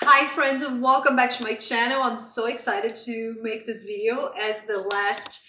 Hi friends, and welcome back to my channel. I'm so excited to make this video as the last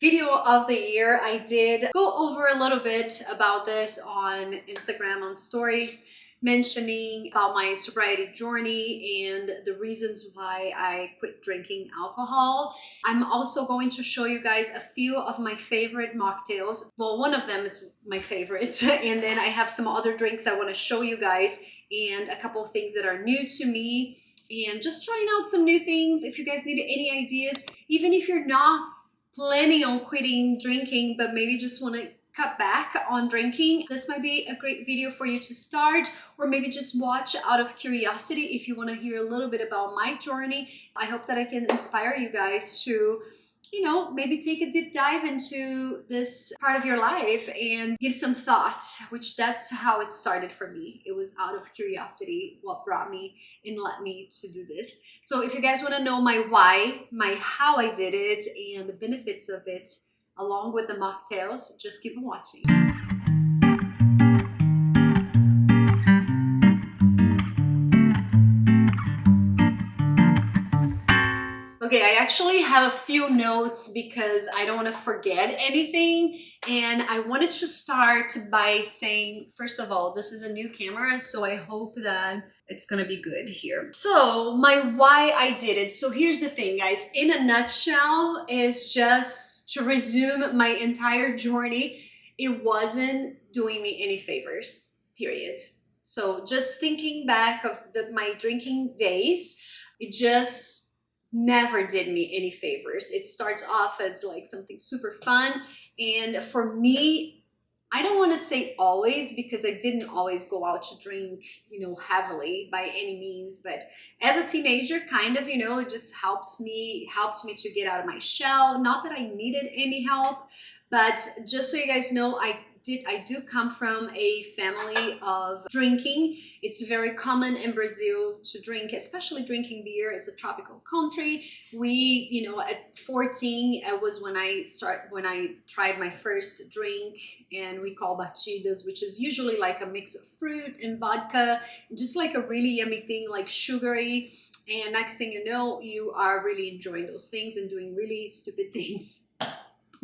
video of the year. I did go over a little bit about this on Instagram on stories, mentioning about my sobriety journey and the reasons why I quit drinking alcohol. I'm also going to show you guys a few of my favorite mocktails. Well, one of them is my favorite, and then I have some other drinks I want to show you guys and a couple of things that are new to me and just trying out some new things. If you guys need any ideas, even if you're not planning on quitting drinking, but maybe just want to cut back on drinking, this might be a great video for you to start, or maybe just watch out of curiosity if you want to hear a little bit about my journey. I hope that I can inspire you guys to maybe take a deep dive into this part of your life and give some thoughts, which that's how it started for me. It was out of curiosity what brought me and led me to do this. So if you guys want to know my why, my how I did it, and the benefits of it, along with the mocktails, just keep on watching. Okay, I actually have a few notes because I don't want to forget anything. And I wanted to start by saying, first of all, this is a new camera, so I hope that it's going to be good here. So my why I did it. So here's the thing, guys. In a nutshell, is just to resume my entire journey. It wasn't doing me any favors, period. So just thinking back of my drinking days, it just never did me any favors. It starts off as like something super fun. And for me, I don't want to say always, because I didn't always go out to drink, heavily by any means. But as a teenager, kind of, it just helped me to get out of my shell. Not that I needed any help, but just so you guys know, I do come from a family of drinking. It's very common in Brazil to drink, especially drinking beer. It's a tropical country. We, at 14, it was when I tried my first drink, and we call batidas, which is usually like a mix of fruit and vodka, just like a really yummy thing, like sugary. And next thing you know, you are really enjoying those things and doing really stupid things.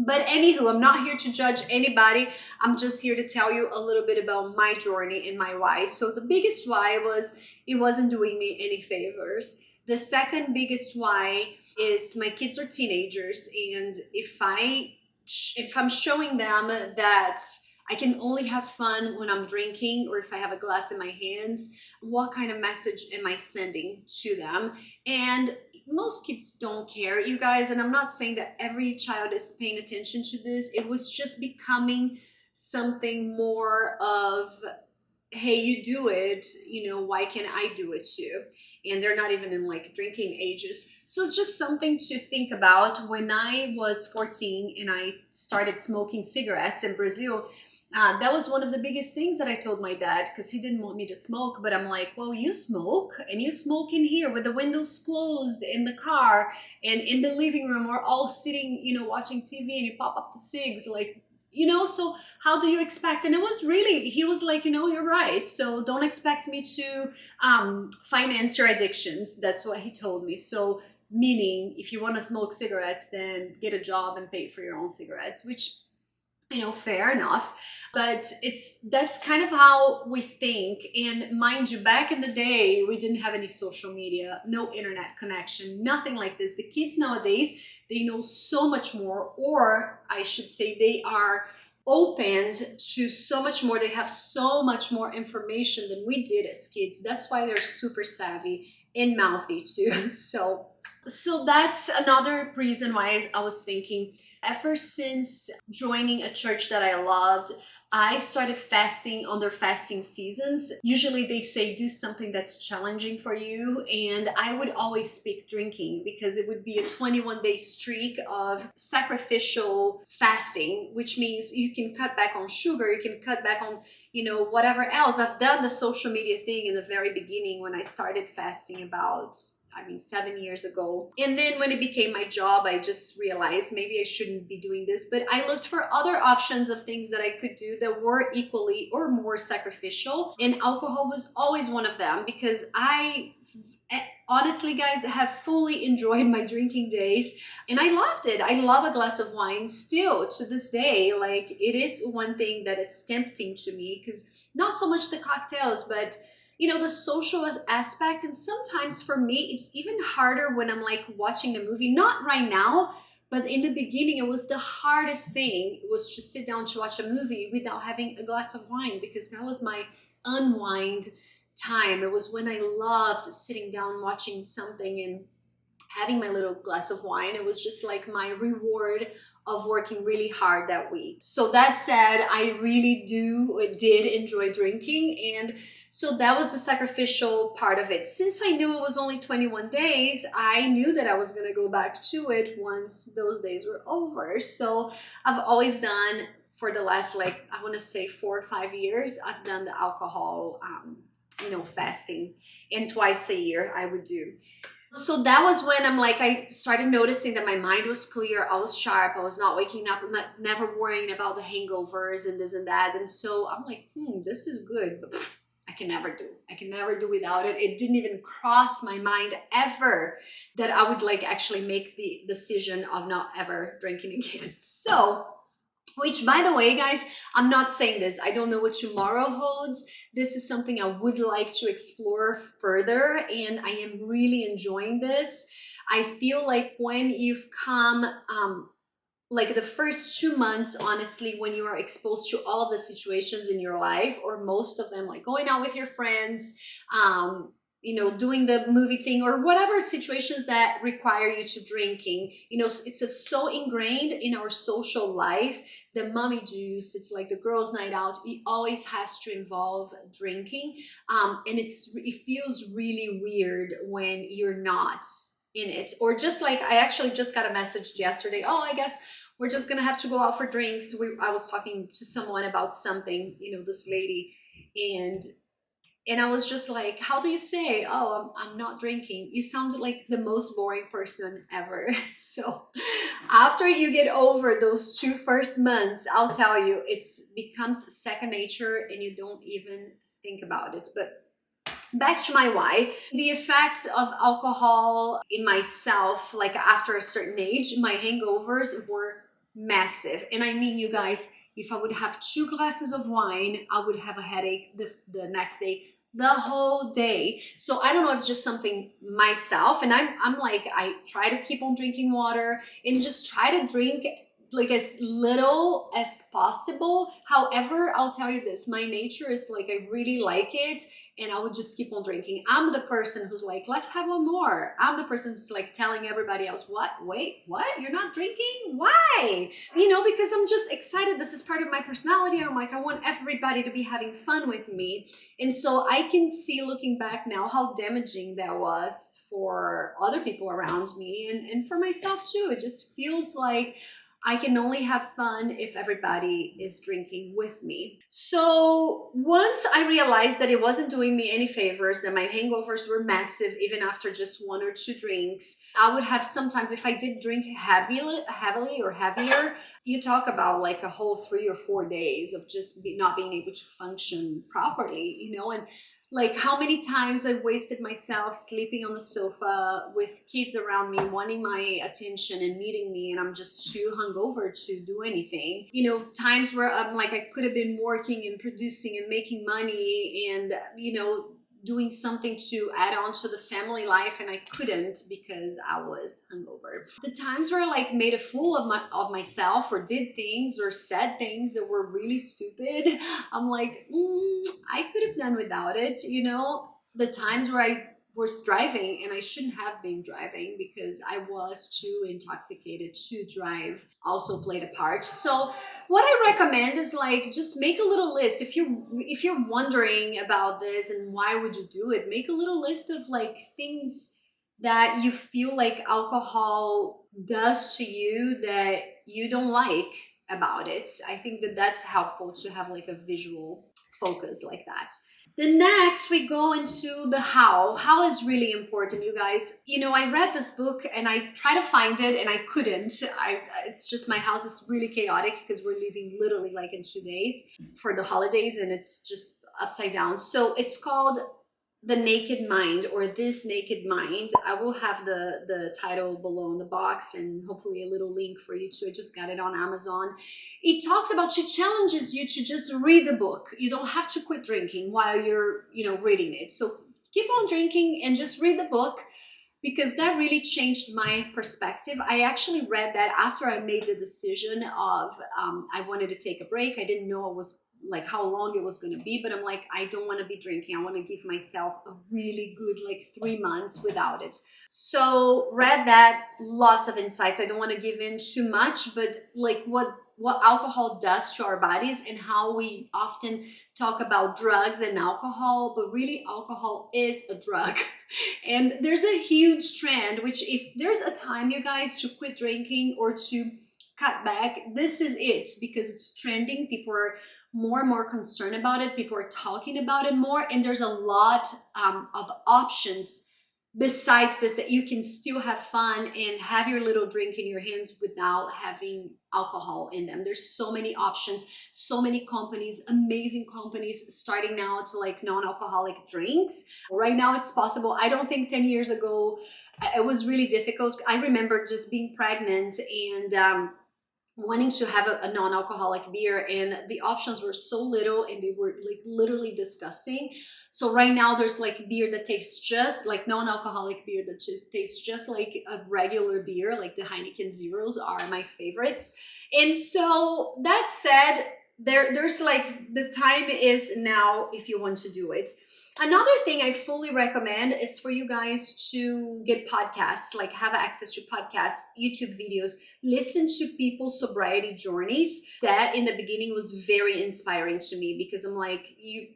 But anywho, I'm not here to judge anybody. I'm just here to tell you a little bit about my journey and my why. So the biggest why was it wasn't doing me any favors. The second biggest why is my kids are teenagers, and if I'm showing them that I can only have fun when I'm drinking, or if I have a glass in my hands, what kind of message am I sending to them? And most kids don't care, you guys, and I'm not saying that every child is paying attention to this. It was just becoming something more of, hey, you do it, why can't I do it too? And they're not even in like drinking ages. So it's just something to think about. When I was 14 and I started smoking cigarettes in Brazil, that was one of the biggest things that I told my dad, because he didn't want me to smoke. But I'm like, well, you smoke, and you smoke in here with the windows closed in the car and in the living room. We're all sitting, watching TV, and you pop up the cigs, like, so how do you expect? And it was really, he was like, you're right. So don't expect me to finance your addictions. That's what he told me. So meaning, if you want to smoke cigarettes, then get a job and pay for your own cigarettes, which, fair enough. But that's kind of how we think. And mind you, back in the day, we didn't have any social media, no internet connection, nothing like this. The kids nowadays, they know so much more, or I should say they are opened to so much more. They have so much more information than we did as kids. That's why they're super savvy and mouthy too. So that's another reason why I was thinking, ever since joining a church that I loved, I started fasting on their fasting seasons. Usually they say do something that's challenging for you, and I would always pick drinking because it would be a 21-day streak of sacrificial fasting, which means you can cut back on sugar, you can cut back on whatever else. I've done the social media thing in the very beginning when I started fasting about 7 years ago. And then when it became my job, I just realized maybe I shouldn't be doing this. But I looked for other options of things that I could do that were equally or more sacrificial. And alcohol was always one of them, because I Honestly, guys, I have fully enjoyed my drinking days and I loved it. I love a glass of wine still to this day. Like, it is one thing that it's tempting to me because not so much the cocktails, but the social aspect. And sometimes for me, it's even harder when I'm like watching a movie, not right now, but in the beginning, it was the hardest thing. It was to sit down to watch a movie without having a glass of wine because that was my unwind time. It was when I loved sitting down watching something and having my little glass of wine. It was just like my reward of working really hard that week. So that said, I really did enjoy drinking, and so that was the sacrificial part of it. Since I knew it was only 21 days, I knew that I was going to go back to it once those days were over. So I've always done, for the last, like, I want to say 4 or 5 years, I've done the alcohol fasting, and twice a year I would do. So that was when I started noticing that my mind was clear, I was sharp, I was not waking up, never worrying about the hangovers and this and that. And so I'm like, this is good, but I can never do without it. It didn't even cross my mind ever that I would actually make the decision of not ever drinking again. So, which, by the way, guys, I'm not saying this. I don't know what tomorrow holds. This is something I would like to explore further, and I am really enjoying this. I feel like when you've come, the first 2 months, honestly, when you are exposed to all of the situations in your life, or most of them, like going out with your friends, doing the movie thing or whatever situations that require you to drinking, it's so ingrained in our social life. The mommy juice, it's like the girls' night out, it always has to involve drinking. And it feels really weird when you're not in it. Or just like, I actually just got a message yesterday, oh, I guess we're just gonna have to go out for drinks. I was talking to someone about something, this lady, and I was just like, how do you say, oh, I'm not drinking? You sounded like the most boring person ever. So after you get over those 2 first months, I'll tell you, it becomes second nature and you don't even think about it. But back to my why. The effects of alcohol in myself, like after a certain age, my hangovers were massive. And I mean, you guys, if I would have 2 glasses of wine, I would have a headache the next day, the whole day. So I don't know if it's just something myself, and I'm like, I try to keep on drinking water and just try to drink like as little as possible. However, I'll tell you this, my nature is like, I really like it, and I would just keep on drinking. I'm the person who's like, let's have one more. I'm the person who's like telling everybody else, what? Wait, what? You're not drinking? Why? Because I'm just excited. This is part of my personality. I'm like, I want everybody to be having fun with me. And so I can see, looking back now, how damaging that was for other people around me and for myself too. It just feels like I can only have fun if everybody is drinking with me. So once I realized that it wasn't doing me any favors, that my hangovers were massive, even after just 1 or 2 drinks, I would have sometimes, if I did drink heavily or heavier, you talk about like a whole 3 or 4 days of just not being able to function properly, and like how many times I wasted myself sleeping on the sofa with kids around me wanting my attention and needing me, and I'm just too hungover to do anything. Times where I'm like, I could have been working and producing and making money and, doing something to add on to the family life, and I couldn't because I was hungover. The times where I like made a fool of myself, or did things or said things that were really stupid, I'm like, I could have done without it. The times where I was driving and I shouldn't have been driving because I was too intoxicated to drive also played a part. So what I recommend is like, just make a little list. If you're wondering about this and why would you do it, make a little list of like things that you feel like alcohol does to you that you don't like about it. I think that that's helpful to have like a visual focus like that. The next, we go into the how. How is really important, you guys. I read this book and I tried to find it and I couldn't. It's just, my house is really chaotic because we're leaving literally like in 2 days for the holidays and it's just upside down. So it's called The Naked Mind, or This Naked Mind. I will have the title below in the box, and hopefully a little link for you too. I just got it on Amazon. It talks about, she challenges you to just read the book. You don't have to quit drinking while you're, reading it. So keep on drinking and just read the book, because that really changed my perspective. I actually read that after I made the decision of I wanted to take a break. I didn't know it was like how long it was going to be, but I'm like, I don't want to be drinking. I want to give myself a really good like 3 months without it. So read that, lots of insights. I don't want to give in too much, but like what alcohol does to our bodies, and how we often talk about drugs and alcohol, but really alcohol is a drug. And there's a huge trend, which if there's a time, you guys, to quit drinking or to cut back, this is it, because it's trending. People are more and more concerned about it. People are talking about it more, and there's a lot of options besides this, that you can still have fun and have your little drink in your hands without having alcohol in them. There's so many options, so many companies, amazing companies starting now to like non-alcoholic drinks. Right now it's possible. I don't think 10 years ago it was really difficult. I remember just being pregnant and wanting to have a non-alcoholic beer, and the options were so little and they were like literally disgusting. So right now there's like beer that tastes just like non-alcoholic beer that just tastes just like a regular beer, like the Heineken Zeros are my favorites. And so that said, there's like, the time is now if you want to do it. Another thing I fully recommend is for you guys to get podcasts, like have access to podcasts, YouTube videos, listen to people's sobriety journeys. That in the beginning was very inspiring to me, because I'm like, you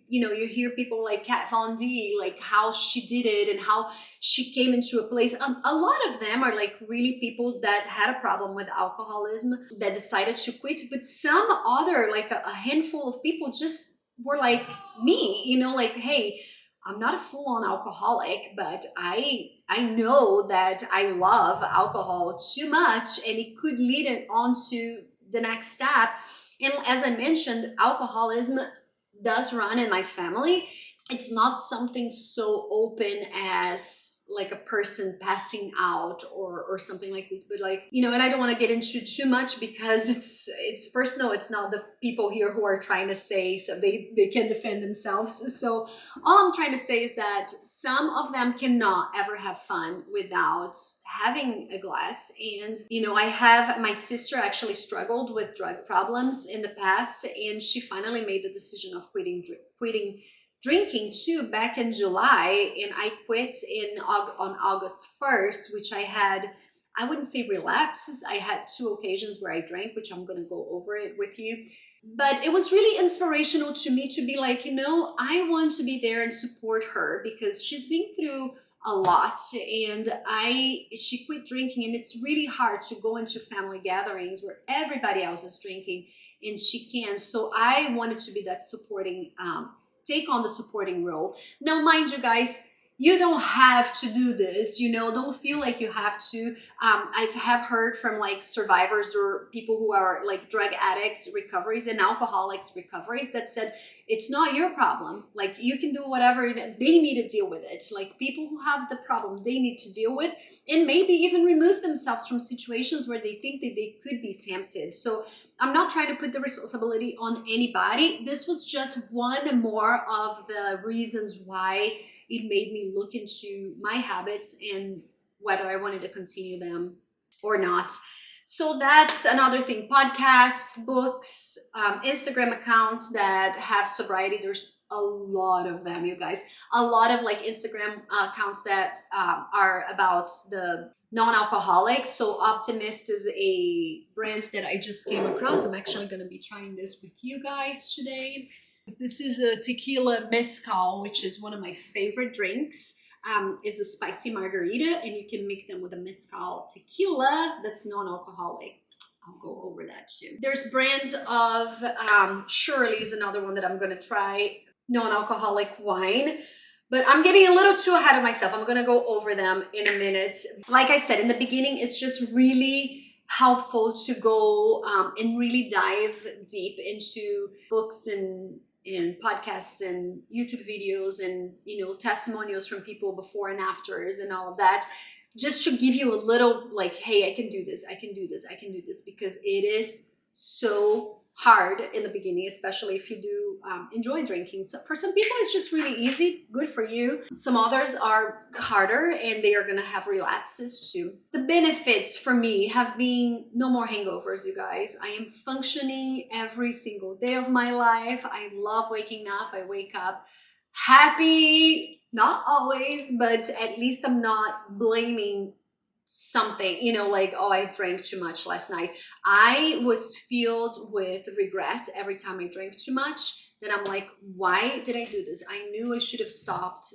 hear people like Kat Von D, like how she did it and how she came into a place. A lot of them are like really people that had a problem with alcoholism that decided to quit, but some other, like a handful of people just were like me, like, hey, I'm not a full-on alcoholic, but I know that I love alcohol too much, and it could lead it on to the next step. And as I mentioned, alcoholism does run in my family. It's not something so open as like a person passing out or something like this, but like, and I don't want to get into too much because it's personal. It's not the people here who are trying to say, so they can defend themselves. So all I'm trying to say is that some of them cannot ever have fun without having a glass. And I have, my sister actually struggled with drug problems in the past, and she finally made the decision of quitting drinking too back in July, and I quit on August 1st, which I wouldn't say relapses. I had 2 occasions where I drank, which I'm going to go over it with you. But it was really inspirational to me to be like, I want to be there and support her, because she's been through a lot, and she quit drinking, and it's really hard to go into family gatherings where everybody else is drinking and she can. So I wanted to be that supporting take on the supporting role. Now, mind you guys, you don't have to do this, don't feel like you have to. I have heard from like survivors or people who are like drug addicts recoveries and alcoholics recoveries that said, it's not your problem. Like, you can do whatever, they need to deal with it. Like, people who have the problem, they need to deal with, and maybe even remove themselves from situations where they think that they could be tempted. So I'm not trying to put the responsibility on anybody. This was just one more of the reasons why it made me look into my habits and whether I wanted to continue them or not. So that's another thing. Podcasts, books, Instagram accounts that have sobriety. There's a lot of them, you guys. A lot of like Instagram accounts that are about the non-alcoholic. So Optimist is a brand that I just came across. I'm actually going to be trying this with you guys today. This is a tequila mezcal, which is one of my favorite drinks. Is a spicy margarita, and you can make them with a mezcal tequila that's non-alcoholic. I'll go over that too. There's brands of Shirley is another one that I'm going to try, non-alcoholic wine. But I'm getting a little too ahead of myself. I'm going to go over them in a minute. Like I said, in the beginning, it's just really helpful to go and really dive deep into books and and podcasts and YouTube videos and, testimonials from people before and afters and all of that, just to give you a little like, hey, I can do this, I can do this, I can do this, because it is so hard in the beginning, especially if you do enjoy drinking. So for some people, it's just really easy, good for you. Some others are harder and they are gonna have relapses too. The benefits for me have been no more hangovers, you guys. I am functioning every single day of my life. I love waking up. I wake up happy, not always, but at least I'm not blaming something, like, oh, I drank too much last night. I was filled with regret every time I drank too much, that I'm like, why did I do this? I knew I should have stopped,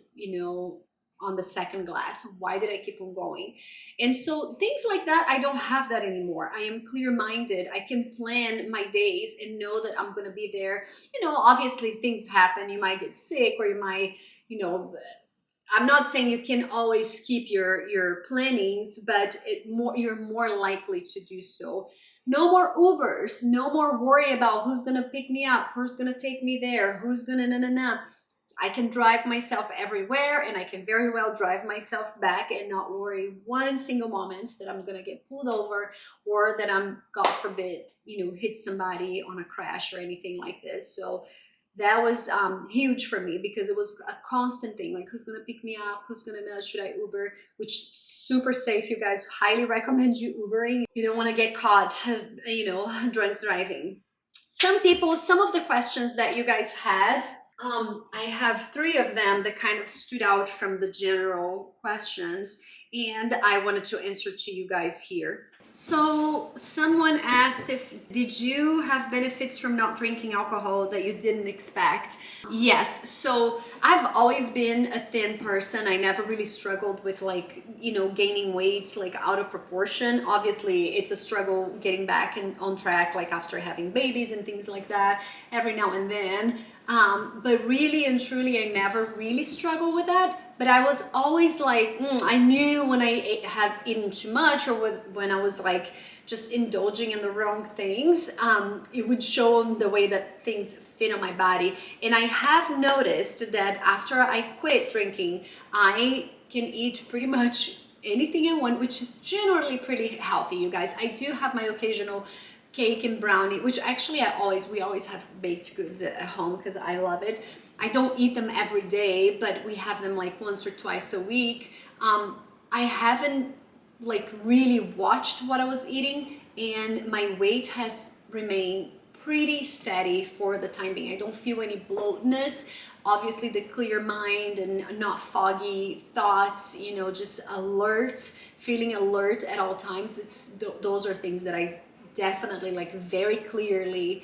on the second glass. Why did I keep on going? And so things like that, I don't have that anymore. I am clear-minded. I can plan my days and know that I'm going to be there. Obviously things happen. You might get sick, or you might, I'm not saying you can always keep your plannings, but you're more likely to do so. No more Ubers, no more worry about who's gonna pick me up, who's gonna take me there, who's gonna na. I can drive myself everywhere, and I can very well drive myself back and not worry one single moment that I'm gonna get pulled over, or that I'm, God forbid, hit somebody on a crash or anything like this. So that was huge for me, because it was a constant thing, like, who's gonna pick me up, who's gonna should I Uber, which is super safe, you guys. Highly recommend you Ubering. You don't want to get caught drunk driving. Some of the questions that you guys had, I have 3 of them that kind of stood out from the general questions, and I wanted to answer to you guys here. So someone asked, did you have benefits from not drinking alcohol that you didn't expect? Yes. So I've always been a thin person. I never really struggled with gaining weight like out of proportion. Obviously it's a struggle getting back on track, like after having babies and things like that every now and then. But really and truly, I never really struggled with that. But I was always like, I knew when I had eaten too much, or when I was like just indulging in the wrong things, it would show in the way that things fit on my body. And I have noticed that after I quit drinking, I can eat pretty much anything I want, which is generally pretty healthy, you guys. I do have my occasional cake and brownie, which actually we always have baked goods at home because I love it. I don't eat them every day, but we have them like once or twice a week. I haven't really watched what I was eating, and my weight has remained pretty steady for the time being. I don't feel any bloatness. Obviously the clear mind and not foggy thoughts, just feeling alert at all times. Those are things that I definitely very clearly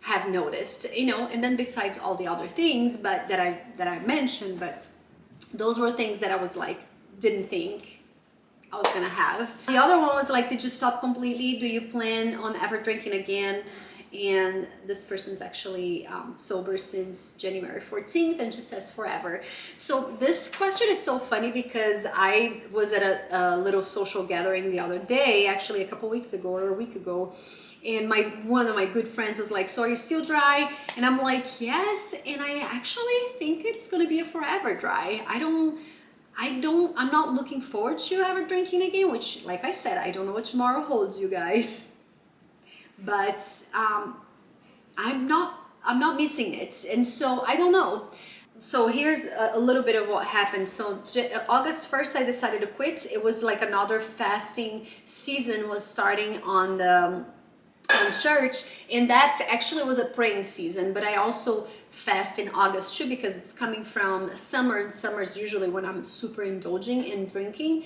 have noticed, and then besides all the other things that I mentioned, but those were things that I was didn't think I was gonna have. The other one was did you stop completely? Do you plan on ever drinking again? And this person's actually sober since January 14th, and she says forever. So this question is so funny because I was at a little social gathering the other day, actually a couple weeks ago or a week ago, and one of my good friends was like, so are you still dry? And I'm like, yes, and I actually think it's gonna be a forever dry. I'm not looking forward to ever drinking again, which, like I said, I don't know what tomorrow holds, you guys. But I'm not missing it, and so I don't know. So here's a little bit of what happened. So August 1st, I decided to quit. It was like another fasting season was starting on church, and that actually was a praying season. But I also fast in August too, because it's coming from summer, and summer is usually when I'm super indulging in drinking.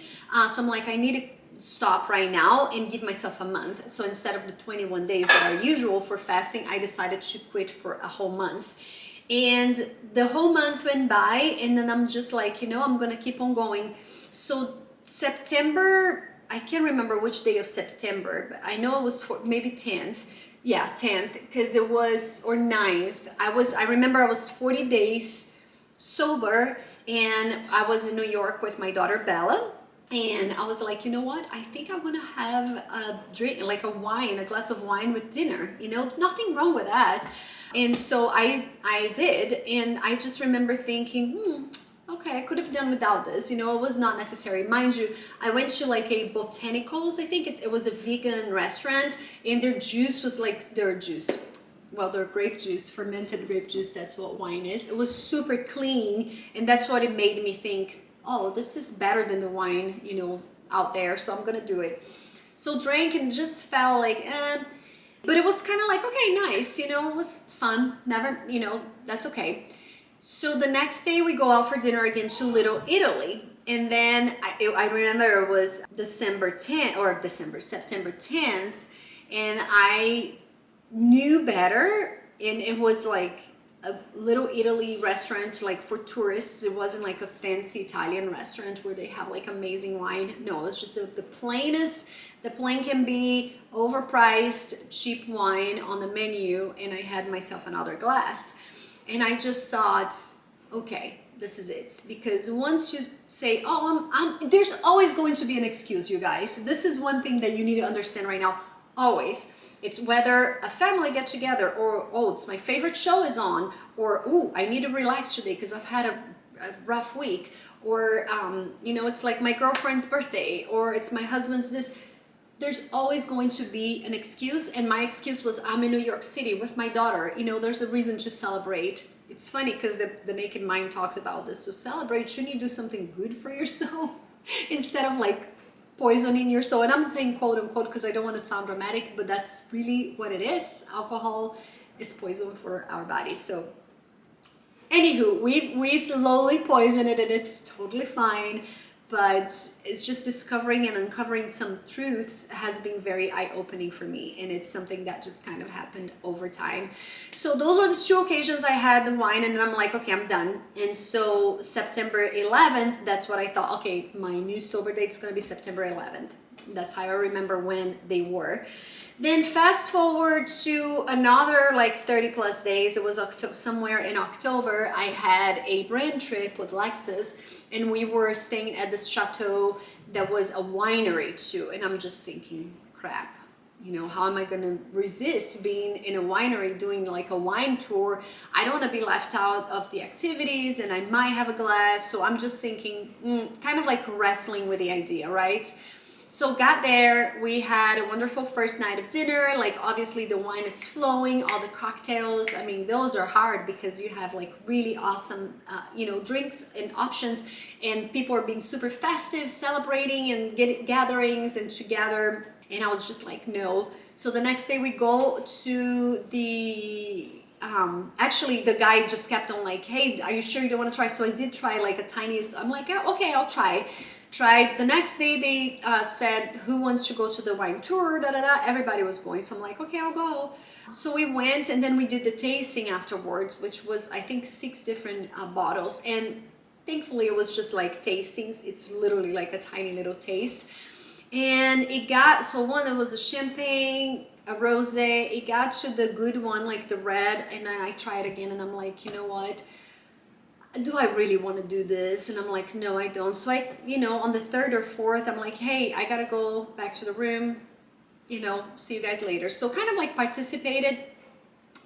So I'm like, I need to stop right now and give myself a month. So instead of the 21 days that are usual for fasting, I decided to quit for a whole month. And the whole month went by, and then I'm just like, I'm gonna keep on going. So September, I can't remember which day of September, but I know it was maybe 10th. Yeah, 10th, because it was, or 9th. I remember I was 40 days sober, and I was in New York with my daughter Bella. And I was like, you know what? I think I want to have a drink, like a glass of wine with dinner. Nothing wrong with that. And so I did, and I just remember thinking, okay, I could have done without this. It was not necessary. Mind you, I went to like a Botanicals, I think it was a vegan restaurant, and their juice was like their juice. Well, their grape juice, fermented grape juice, that's what wine is. It was super clean, and that's what it made me think, oh, this is better than the wine, out there, so I'm gonna do it. So drank and just felt like, but it was kind of like, okay, nice, it was fun. Never, that's okay. So the next day we go out for dinner again to Little Italy. And then I remember it was September 10th. And I knew better. And it was like a Little Italy restaurant, like for tourists. It wasn't like a fancy Italian restaurant where they have like amazing wine. No, it's just the plainest, the plain can be, overpriced, cheap wine on the menu. And I had myself another glass. And I just thought, okay, this is it. Because once you say, oh, there's always going to be an excuse, you guys. This is one thing that you need to understand right now, always. It's whether a family get together, or, oh, it's my favorite show is on, or, oh, I need to relax today because I've had a rough week, or, it's like my girlfriend's birthday, or it's my husband's this. There's always going to be an excuse, and my excuse was I'm in New York City with my daughter. There's a reason to celebrate. It's funny because the Naked Mind talks about this. So celebrate, shouldn't you do something good for your soul instead of like poisoning your soul? And I'm saying quote unquote because I don't want to sound dramatic, but that's really what it is. Alcohol is poison for our bodies. So anywho, we slowly poison it, and it's totally fine. But it's just discovering and uncovering some truths has been very eye-opening for me, and it's something that just kind of happened over time. So those are the two occasions I had the wine, and then I'm like, okay, I'm done. And so September 11th, that's what I thought, okay, my new sober date's gonna be September 11th. That's how I remember when they were. Then fast forward to another like 30 plus days, it was somewhere in October, I had a brand trip with Lexus, and we were staying at this chateau that was a winery too. And I'm just thinking, crap, how am I gonna resist being in a winery doing like a wine tour? I don't wanna be left out of the activities, and I might have a glass. So I'm just thinking, kind of like wrestling with the idea, right? So got there, we had a wonderful first night of dinner. Like obviously the wine is flowing, all the cocktails. I mean, those are hard because you have like really awesome, drinks and options, and people are being super festive, celebrating and gatherings and together. And I was just like, no. So the next day we go to the, actually the guy just kept on like, hey, are you sure you don't want to try? So I did try like a tiny, I'm like, yeah, okay, I'll try. Tried. The next day they said, who wants to go to the wine tour, everybody was going, so I'm like, okay, I'll go. So we went, and then we did the tasting afterwards, which was I think 6 different bottles, and thankfully it was just like tastings. It's literally like a tiny little taste. And it got, so one, it was a champagne, a rosé, it got to the good one, like the red, and then I tried again, and I'm like, you know what, do I really want to do this? And I'm like, no, I don't. So I, on the 3rd or 4th, I'm like, hey, I gotta go back to the room, see you guys later. So kind of like participated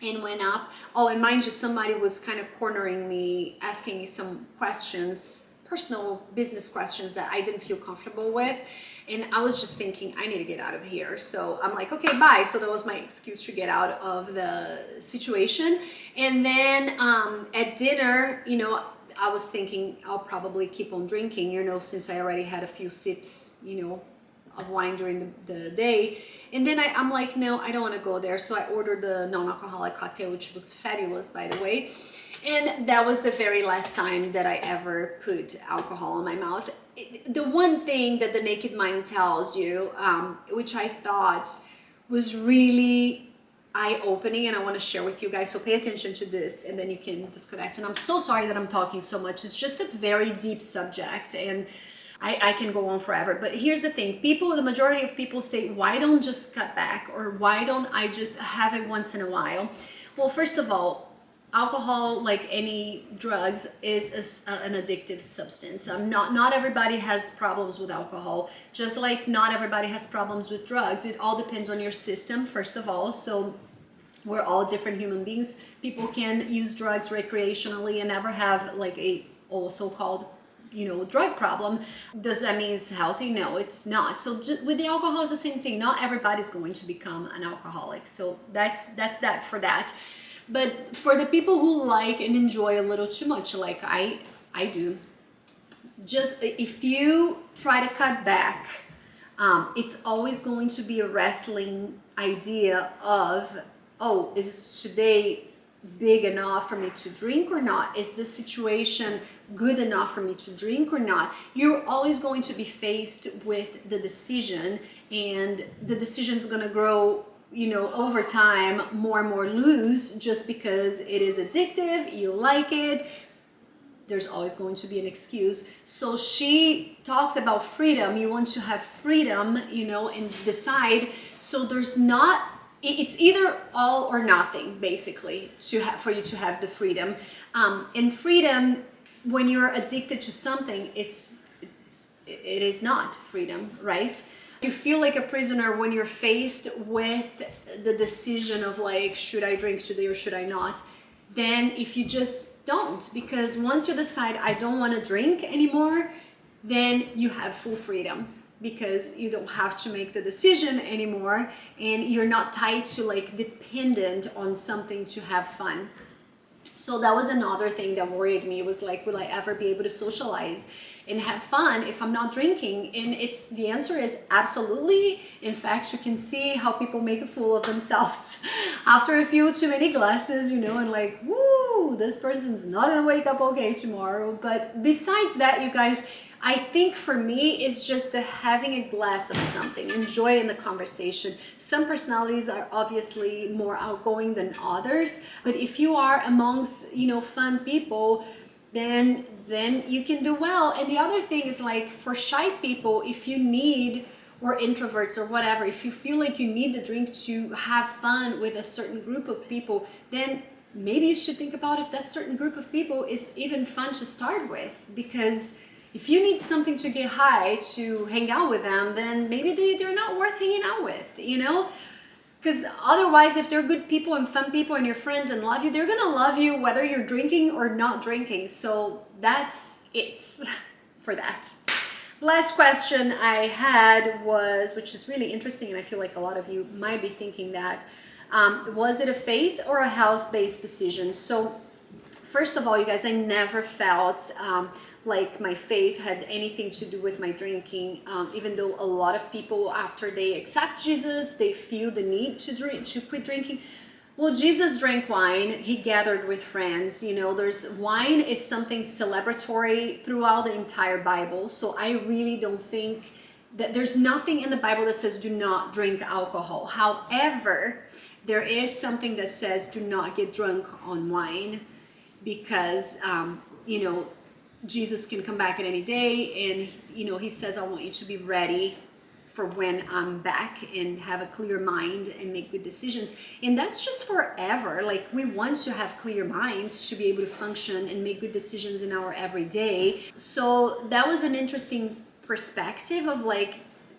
and went up. Oh, and mind you, somebody was kind of cornering me, asking me some questions, personal business questions that I didn't feel comfortable with. And I was just thinking, I need to get out of here. So I'm like, okay, bye. So that was my excuse to get out of the situation. And then at dinner, I was thinking I'll probably keep on drinking, since I already had a few sips, of wine during the day. And then I'm like, no, I don't want to go there. So I ordered the non-alcoholic cocktail, which was fabulous, by the way. And that was the very last time that I ever put alcohol in my mouth. The one thing that the Naked Mind tells you, which I thought was really eye-opening, and I want to share with you guys, so pay attention to this and then you can disconnect. And I'm so sorry that I'm talking so much. It's just a very deep subject, and I can go on forever. But here's the thing, the majority of people say, why don't just cut back, or why don't I just have it once in a while? Well, first of all, alcohol, like any drugs, is an addictive substance. Not everybody has problems with alcohol, just like not everybody has problems with drugs. It all depends on your system, first of all. So We're all different human beings. People can use drugs recreationally and never have like a so-called drug problem. Does that mean it's healthy? No, it's not. So just with the alcohol, it's the same thing. Not everybody's going to become an alcoholic. So that's that for that. But for the people who like and enjoy a little too much, like I do, just if you try to cut back, it's always going to be a wrestling idea of, oh, is today big enough for me to drink or not? Is the situation good enough for me to drink or not? You're always going to be faced with the decision, and the decision is going to grow over time, more and more loose, just because it is addictive, you like it. There's always going to be an excuse. So she talks about freedom. You want to have freedom, and decide. So there's not, it's either all or nothing, basically, for you to have the freedom. And freedom, when you're addicted to something, it is not freedom, right? You feel like a prisoner when you're faced with the decision of like, should I drink today or should I not? Then if you just don't, because once you decide I don't want to drink anymore, then you have full freedom, because you don't have to make the decision anymore, and you're not tied to like dependent on something to have fun. So that was another thing that worried me, was like, will I ever be able to socialize and have fun if I'm not drinking? And the answer is absolutely. In fact, you can see how people make a fool of themselves after a few too many glasses, and like, woo, this person's not gonna wake up okay tomorrow. But besides that, you guys, I think for me, it's just the having a glass of something, enjoying the conversation. Some personalities are obviously more outgoing than others, but if you are amongst, fun people, then you can do well. And the other thing is, like, for shy people, if you need, or introverts or whatever, if you feel like you need the drink to have fun with a certain group of people, then maybe you should think about if that certain group of people is even fun to start with. Because if you need something to get high to hang out with them, then maybe they're not worth hanging out with, Because otherwise, if they're good people and fun people and your friends and love you, they're going to love you whether you're drinking or not drinking. So that's it for that. Last question I had was, which is really interesting, and I feel like a lot of you might be thinking that, was it a faith or a health-based decision? So first of all, you guys, I never felt like my faith had anything to do with my drinking, even though a lot of people, after they accept Jesus, they feel the need to quit drinking. Well, Jesus drank wine. He gathered with friends. Wine is something celebratory throughout the entire Bible. So I really don't think that there's nothing in the Bible that says do not drink alcohol. However, there is something that says do not get drunk on wine, because Jesus can come back at any day, and he says, I want you to be ready for when I'm back and have a clear mind and make good decisions. And that's just forever. Like, we want to have clear minds to be able to function and make good decisions in our everyday. So that was an interesting perspective of, like,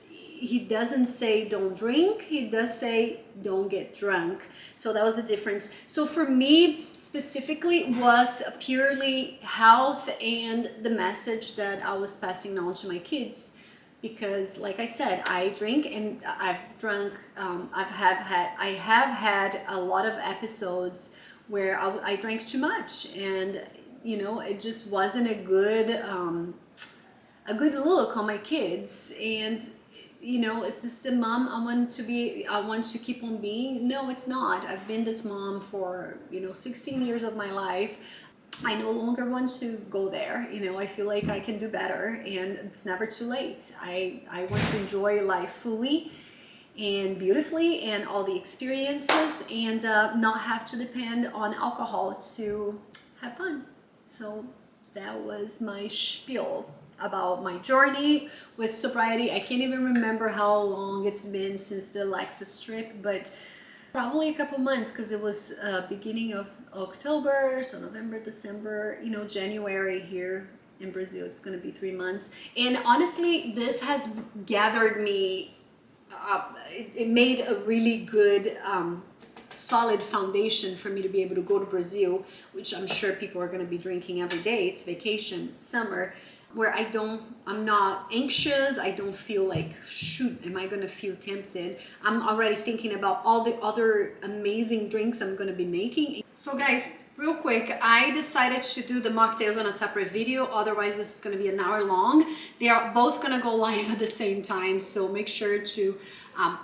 he doesn't say don't drink, he does say don't get drunk. So that was the difference. So for me specifically, was purely health and the message that I was passing on to my kids. Because like I said, I drink, and I've drunk, I have had a lot of episodes where I drank too much, and it just wasn't a good look on my kids. And it's just the mom I want to keep on being. No, it's not. I've been this mom for 16 years of my life. I no longer want to go there. I feel like I can do better, and it's never too late. I want to enjoy life fully and beautifully, and all the experiences, and not have to depend on alcohol to have fun. So that was my spiel about my journey with sobriety. I can't even remember how long it's been since the Lexus trip, but probably a couple months, because it was beginning of October, so November, December, January here in Brazil, it's going to be 3 months. And honestly, this has gathered me up. It made a really good solid foundation for me to be able to go to Brazil, which I'm sure people are going to be drinking every day. It's vacation, summer, where I'm not anxious. I don't feel like, shoot, am I going to feel tempted? I'm already thinking about all the other amazing drinks I'm going to be making. So guys, real quick, I decided to do the mocktails on a separate video. Otherwise, this is going to be an hour long. They are both going to go live at the same time. So make sure to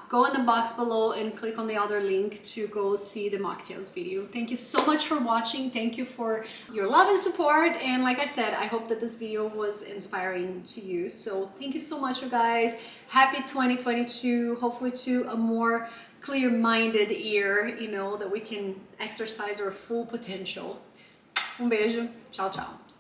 go in the box below and click on the other link to go see the mocktails video. Thank you so much for watching. Thank you for your love and support. And like I said, I hope that this video was inspiring to you. So thank you so much, you guys. Happy 2022. Hopefully to a more clear-minded year, you know, that we can exercise our full potential. Um beijo. Tchau, tchau.